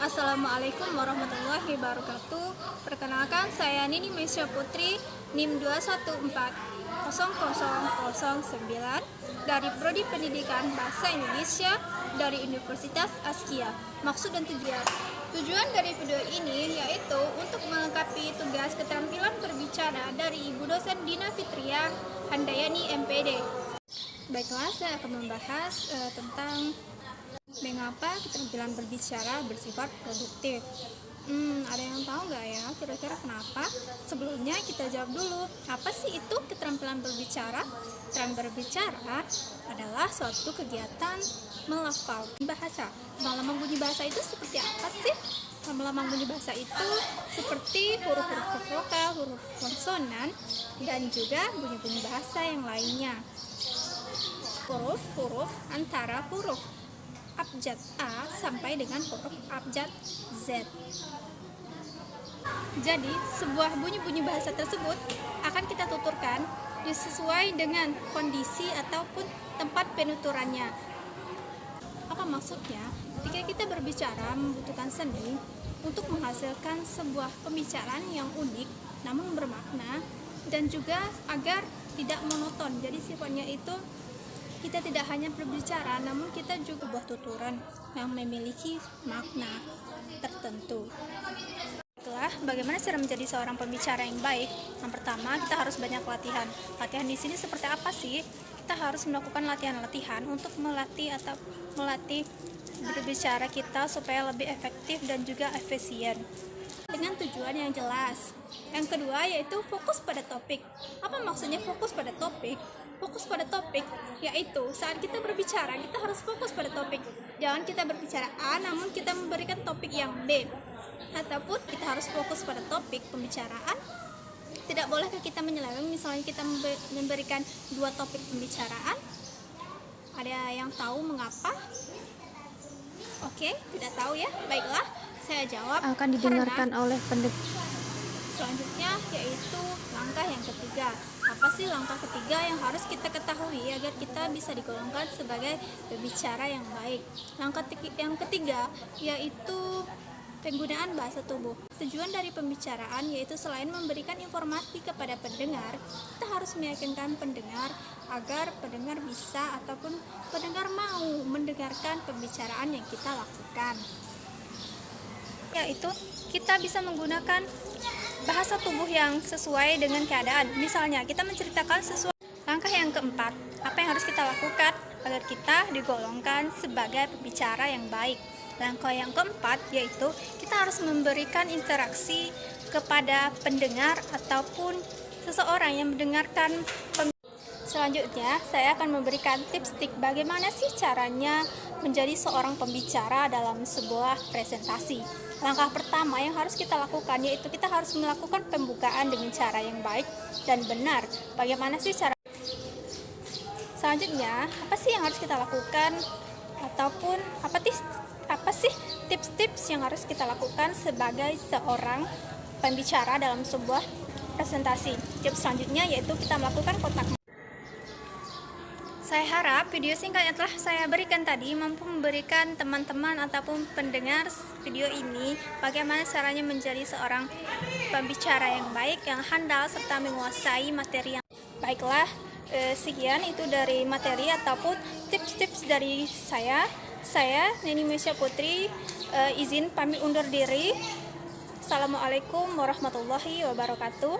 Assalamualaikum warahmatullahi wabarakatuh. Perkenalkan, saya Nini Mesya Putri, NIM 2140009 dari Prodi Pendidikan Bahasa Indonesia dari Universitas Askia. Maksud dan tujuan dari video ini yaitu untuk melengkapi tugas keterampilan berbicara dari Ibu dosen Dina Fitria Handayani MPD. Baiklah, saya akan membahas tentang mengapa keterampilan berbicara bersifat produktif. Ada yang tahu nggak ya kira-kira kenapa? Sebelumnya kita jawab dulu, apa sih itu keterampilan berbicara? Keterampilan berbicara adalah suatu kegiatan melafalkan bahasa. Melambang bunyi bahasa itu seperti apa sih? Melambang bunyi bahasa itu seperti huruf-huruf vokal, huruf konsonan, dan juga bunyi-bunyi bahasa yang lainnya. Huruf-huruf antara huruf abjad A sampai dengan huruf abjad Z. Jadi, sebuah bunyi-bunyi bahasa tersebut akan kita tuturkan sesuai dengan kondisi ataupun tempat penuturannya. Apa maksudnya? Ketika kita berbicara membutuhkan seni untuk menghasilkan sebuah pembicaraan yang unik namun bermakna, dan juga agar tidak monoton. Jadi sifatnya itu kita tidak hanya berbicara, namun kita juga buat tuturan yang memiliki makna tertentu. Itulah bagaimana cara menjadi seorang pembicara yang baik. Yang pertama, kita harus banyak latihan. Latihan di sini seperti apa sih? Kita harus melakukan latihan-latihan untuk melatih berbicara kita supaya lebih efektif dan juga efisien dengan tujuan yang jelas. Yang kedua yaitu fokus pada topik. Apa maksudnya fokus pada topik? Fokus pada topik yaitu saat kita berbicara kita harus fokus pada topik. Jangan kita berbicara A namun kita memberikan topik yang B. Ataupun kita harus fokus pada topik pembicaraan. Tidak bolehkah kita menyeleweng, misalnya kita memberikan dua topik pembicaraan? Ada yang tahu mengapa? Oke, tidak tahu ya. Baiklah, saya jawab akan didengarkan oleh pendengar. Selanjutnya yaitu langkah yang ketiga. Apa sih langkah ketiga yang harus kita ketahui agar kita bisa digolongkan sebagai pembicara yang baik? Langkah yang ketiga yaitu penggunaan bahasa tubuh. Tujuan dari pembicaraan yaitu selain memberikan informasi kepada pendengar, kita harus meyakinkan pendengar agar pendengar bisa ataupun pendengar mau mendengarkan pembicaraan yang kita lakukan. Yaitu kita bisa menggunakan bahasa tubuh yang sesuai dengan keadaan. Misalnya kita menceritakan sesuatu. Langkah yang keempat, apa yang harus kita lakukan agar kita digolongkan sebagai pembicara yang baik? Langkah yang keempat yaitu kita harus memberikan interaksi kepada pendengar ataupun seseorang yang mendengarkan. Selanjutnya, saya akan memberikan tips-tips bagaimana sih caranya menjadi seorang pembicara dalam sebuah presentasi. Langkah pertama yang harus kita lakukan yaitu kita harus melakukan pembukaan dengan cara yang baik dan benar. Bagaimana sih cara? Selanjutnya, apa sih yang harus kita lakukan? Ataupun apa sih tips-tips yang harus kita lakukan sebagai seorang pembicara dalam sebuah presentasi? Tips selanjutnya yaitu kita melakukan kontak. Saya harap video singkat yang telah saya berikan tadi mampu memberikan teman-teman ataupun pendengar video ini bagaimana caranya menjadi seorang pembicara yang baik, yang handal, serta menguasai materi yang baiklah. Sekian itu dari materi ataupun tips-tips dari saya. Saya Nini Mesya Putri, izin pamit undur diri. Assalamualaikum warahmatullahi wabarakatuh.